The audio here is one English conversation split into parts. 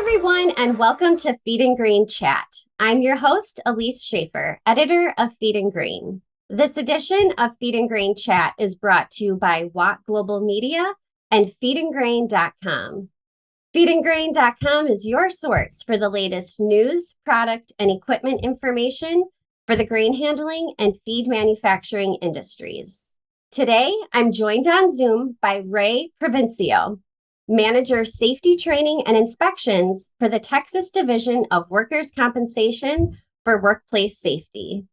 everyone, and welcome to Feed and Green Chat. I'm your host, Elise Schaefer, editor of Feed and Green. This edition of Feed and Green Chat is brought to you by Watt Global Media and feedandgrain.com. Feedandgrain.com is your source for the latest news, product, and equipment information for the grain handling and feed manufacturing industries. Today, I'm joined on Zoom by Ray Provencio, Manager Safety Training and Inspections for the Texas Division of Workers' Compensation for Workplace Safety.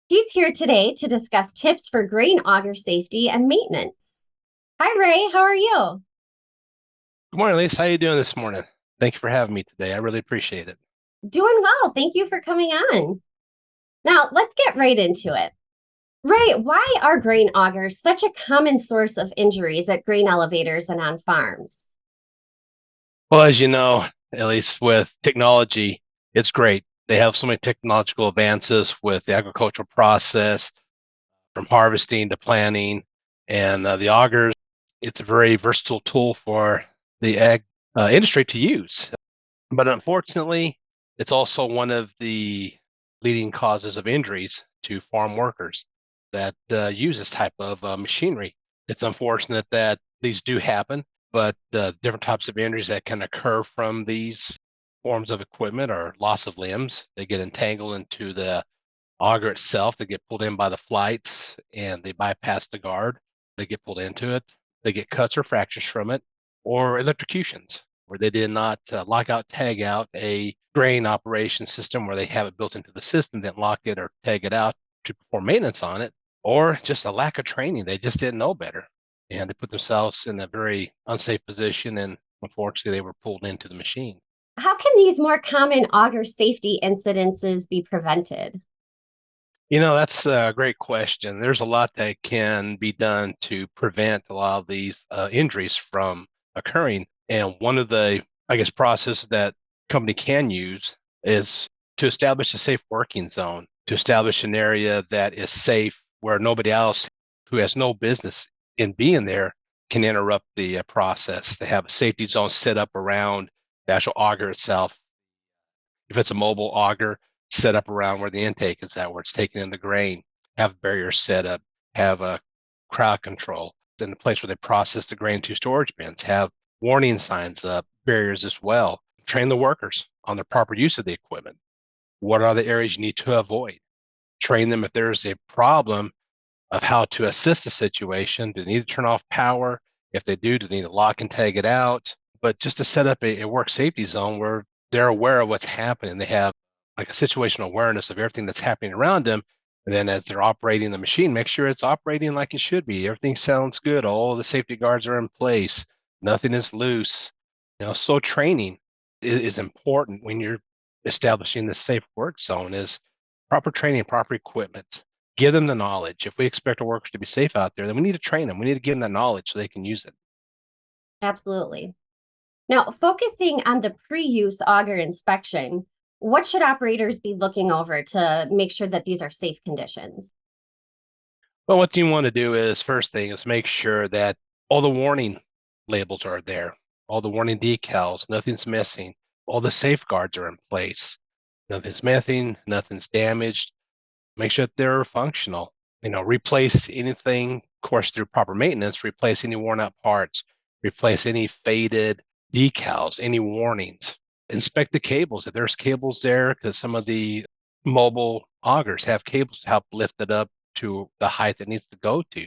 He's here today to discuss tips for grain auger safety and maintenance. Hi, Ray. How are you? Good morning, Lisa. How are you doing this morning? Thank you for having me today. I really appreciate it. Doing well. Thank you for coming on. Now, let's get right into it. Ray, why are grain augers such a common source of injuries at grain elevators and on farms? Well, as you know, at least with technology, it's great. They have so many technological advances with the agricultural process, from harvesting to planting, and the augers. It's a very versatile tool for the ag industry to use. But unfortunately, it's also one of the leading causes of injuries to farm workers that use this type of machinery. It's unfortunate that these do happen, but different types of injuries that can occur from these forms of equipment are loss of limbs. They get entangled into the auger itself. They get pulled in by the flights and they bypass the guard. They get pulled into it. They get cuts or fractures from it, or electrocutions where they did not lock out, tag out a grain operation system where they have it built into the system, then lock it or tag it out to perform maintenance on it, or just a lack of training. They just didn't know better. And they put themselves in a very unsafe position. And unfortunately, they were pulled into the machine. How can these more common auger safety incidences be prevented? That's a great question. There's a lot that can be done to prevent a lot of these injuries from occurring. And one of the, I guess, processes that company can use is to establish a safe working zone, to establish an area that is safe where nobody else who has no business in being there can interrupt the process. They have a safety zone set up around the actual auger itself. If it's a mobile auger, set up around where the intake is at, where it's taking in the grain, have barriers set up, have a crowd control in the place where they process the grain to storage bins, have warning signs up, barriers as well. Train the workers on the proper use of the equipment. What are the areas you need to avoid? Train them if there's a problem of how to assist the situation. Do they need to turn off power? If they do they need to lock and tag it out? But just to set up a work safety zone where they're aware of what's happening. They have like a situational awareness of everything that's happening around them. And then as they're operating the machine, make sure it's operating like it should be. Everything sounds good. All the safety guards are in place. Nothing is loose. So training is important when you're establishing the safe work zone is proper training, proper equipment. Give them the knowledge. If we expect our workers to be safe out there, then we need to train them. We need to give them that knowledge so they can use it. Absolutely. Now, focusing on the pre-use auger inspection, what should operators be looking over to make sure that these are safe conditions? Well, what you want to do is first thing is make sure that all the warning labels are there, all the warning decals, nothing's missing, all the safeguards are in place, nothing's missing, nothing's damaged. Make sure that they're functional. Replace anything, of course, through proper maintenance, replace any worn out parts, replace any faded decals, any warnings. Inspect the cables. If there's cables there, because some of the mobile augers have cables to help lift it up to the height it needs to go to.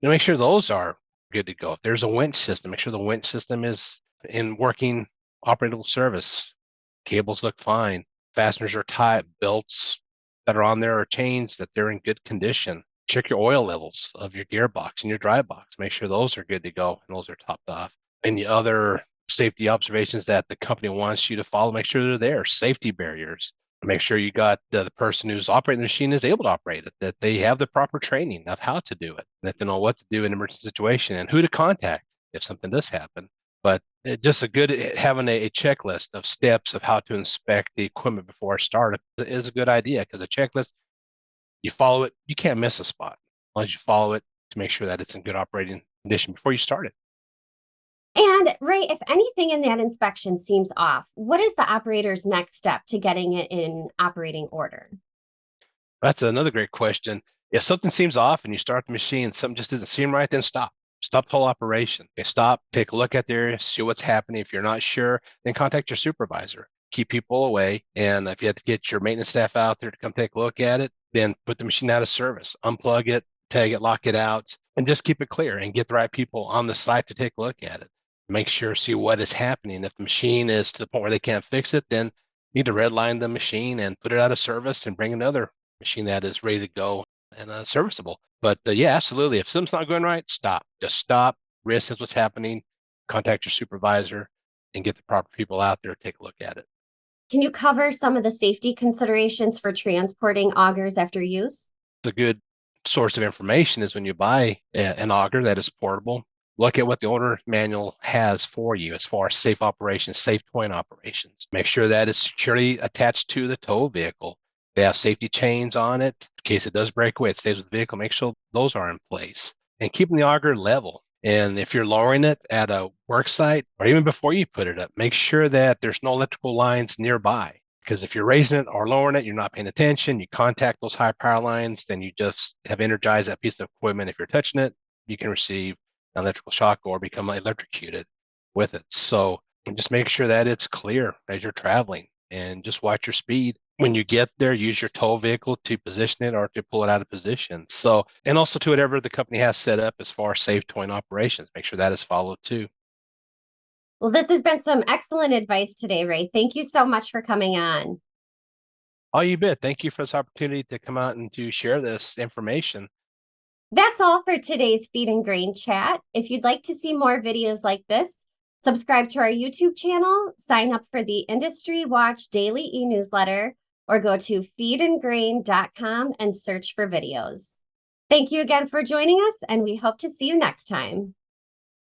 Make sure those are good to go. If there's a winch system, make sure the winch system is in working operable service. Cables look fine. Fasteners are tight. Belts that are on there are chains that they're in good condition. Check your oil levels of your gearbox and your dry box. Make sure those are good to go and those are topped off. Any other safety observations that the company wants you to follow, make sure they're there. Safety barriers. Make sure you got the person who's operating the machine is able to operate it, that they have the proper training of how to do it, that they know what to do in an emergency situation and who to contact if something does happen. But just a good having a checklist of steps of how to inspect the equipment before I start is a good idea because a checklist, you follow it, you can't miss a spot as long as you follow it to make sure that it's in good operating condition before you start it. And Ray, if anything in that inspection seems off, what is the operator's next step to getting it in operating order? That's another great question. If something seems off and you start the machine, something just doesn't seem right, then stop. Stop the whole operation. Okay, stop, take a look at the area, see what's happening. If you're not sure, then contact your supervisor. Keep people away. And if you have to get your maintenance staff out there to come take a look at it, then put the machine out of service, unplug it, tag it, lock it out, and just keep it clear and get the right people on the site to take a look at it. Make sure, see what is happening. If the machine is to the point where they can't fix it, then you need to redline the machine and put it out of service and bring another machine that is ready to go and serviceable. But yeah, absolutely. If something's not going right, stop. Just stop. Reassess what's happening. Contact your supervisor and get the proper people out there to take a look at it. Can you cover some of the safety considerations for transporting augers after use? It's a good source of information is when you buy an auger that is portable. Look at what the owner manual has for you as far as safe operations, safe towing operations. Make sure that is securely attached to the tow vehicle. They have safety chains on it. In case it does break away, it stays with the vehicle. Make sure those are in place. And keeping the auger level. And if you're lowering it at a work site or even before you put it up, make sure that there's no electrical lines nearby. Because if you're raising it or lowering it, you're not paying attention, you contact those high power lines, then you just have energized that piece of equipment. If you're touching it, you can receive an electrical shock or become electrocuted with it. So just make sure that it's clear as you're traveling and just watch your speed. When you get there, use your tow vehicle to position it or to pull it out of position. So, and also to whatever the company has set up as far as safe towing operations, make sure that is followed too. Well, this has been some excellent advice today, Ray. Thank you so much for coming on. Oh, you bet. Thank you for this opportunity to come out and to share this information. That's all for today's Feed and Grain chat. If you'd like to see more videos like this, subscribe to our YouTube channel, sign up for the Industry Watch daily e-newsletter, or go to feedandgrain.com and search for videos. Thank you again for joining us, and we hope to see you next time.